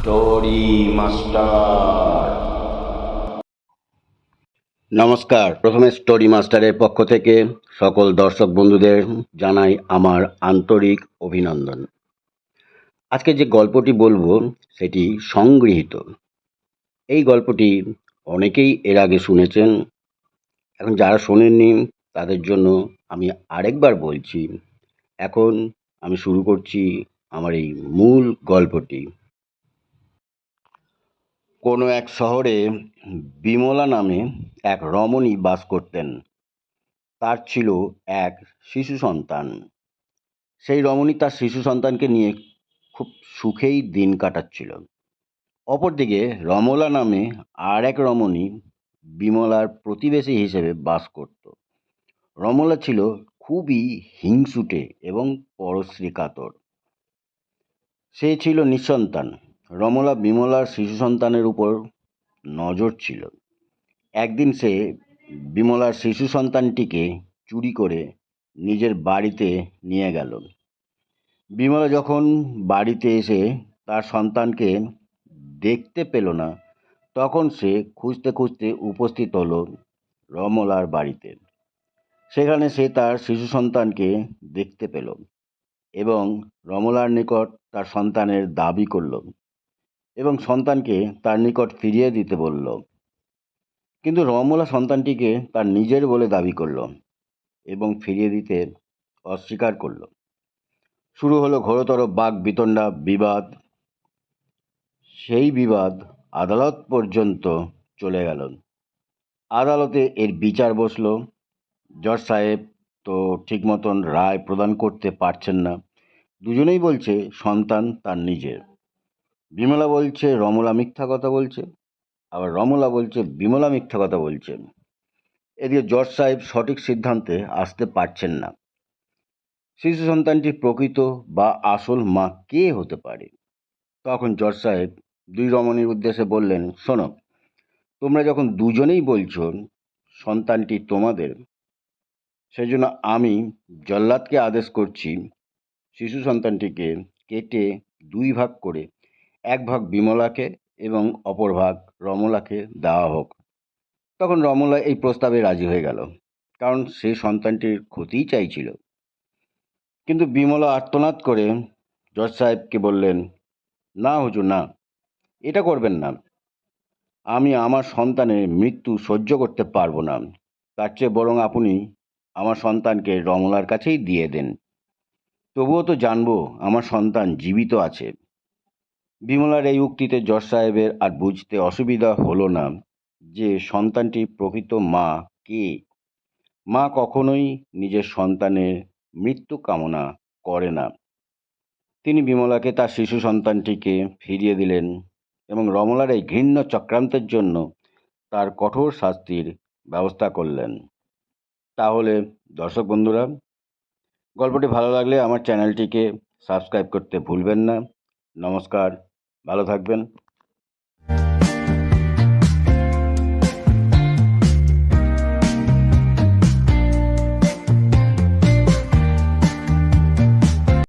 Story master. নমস্কার। প্রথমে story মাস্টারের পক্ষ থেকে সকল দর্শক বন্ধুদের জানাই আমার আন্তরিক অভিনন্দন। আজকে যে গল্পটি বলবো সেটি সংগৃহীত। এই গল্পটি অনেকেই এর আগে শুনেছেন। এখন যারা শোনেননি তাদের জন্য আমি আরেকবার বলছি। এখন আমি শুরু করছি আমার এই মূল গল্পটি। কোনো এক শহরে বিমলা নামে এক রমণী বাস করতেন। তার ছিল এক শিশু সন্তান। সেই রমণী তার শিশু সন্তানকে নিয়ে খুব সুখেই দিন কাটাচ্ছিল। অপরদিকে রমলা নামে আর এক রমণী বিমলার প্রতিবেশী হিসেবে বাস করত। রমলা ছিল খুবই হিংসুটে এবং পরশ্রী কাতর। সে ছিল নিঃসন্তান। রমলা বিমলার শিশু সন্তানের উপর নজর ছিল। একদিন সে বিমলার শিশু সন্তানটিকে চুরি করে নিজের বাড়িতে নিয়ে গেল। বিমলা যখন বাড়িতে এসে তার সন্তানকে দেখতে পেল না, তখন সে খুঁজতে খুঁজতে উপস্থিত হলো রমলার বাড়িতে। সেখানে সে তার শিশু সন্তানকে দেখতে পেল এবং রমলার নিকট তার সন্তানের দাবি করল এবং সন্তানকে তার নিকট ফিরিয়ে দিতে বলল। কিন্তু রমলা সন্তানটিকে তার নিজের বলে দাবি করল এবং ফিরিয়ে দিতে অস্বীকার করল। শুরু হলো ঘোরতর বাক বিতণ্ডা বিবাদ। সেই বিবাদ আদালত পর্যন্ত চলে গেল। আদালতে এর বিচার বসল। জজ সাহেব তো ঠিক মতন রায় প্রদান করতে পারছেন না। দুজনেই বলছে সন্তান তার নিজের। বিমলা বলছে রমলা মিথ্যা কথা বলছে, আবার রমলা বলছে বিমলা মিথ্যা কথা বলছে। এদিকে জজ সাহেব সঠিক সিদ্ধান্তে আসতে পারছেন না। শিশু সন্তানটির প্রকৃত বা আসল মা কে হতে পারে? তখন জজ সাহেব দুই রমণীর উদ্দেশ্যে বললেন, শোনো, তোমরা যখন দুজনেই বলছো সন্তানটি তোমাদের, সেই জন্য আমি জল্লাদকে আদেশ করছি শিশু সন্তানটিকে কেটে দুই ভাগ করে এক ভাগ বিমলাকে এবং অপর ভাগ রমলাকে দেওয়া হোক। তখন রমলা এই প্রস্তাবে রাজি হয়ে গেল, কারণ সে সন্তানটির ক্ষতিই চাইছিল। কিন্তু বিমলা আর্তনাদ করে জজ সাহেবকে বললেন, না হুজুর, না, এটা করবেন না। আমি আমার সন্তানের মৃত্যু সহ্য করতে পারবো না। তার চেয়ে বরং আপনি আমার সন্তানকে রমলার কাছেই দিয়ে দেন। তবুও তো জানবো আমার সন্তান জীবিত আছে। বিমলার এই উক্তিতে জজ সাহেবের আর বুঝতে অসুবিধা হলো না যে সন্তানটির প্রকৃত মা কে। মা কখনোই নিজের সন্তানের মৃত্যু কামনা করে না। তিনি বিমলাকে তার শিশু সন্তানটিকে ফিরিয়ে দিলেন এবং রমলার এই ঘৃণ্য চক্রান্তের জন্য তার কঠোর শাস্তির ব্যবস্থা করলেন। তাহলে দর্শক বন্ধুরা, গল্পটি ভালো লাগলে আমার চ্যানেলটিকে সাবস্ক্রাইব করতে ভুলবেন না। নমস্কার, ভালো থাকবেন।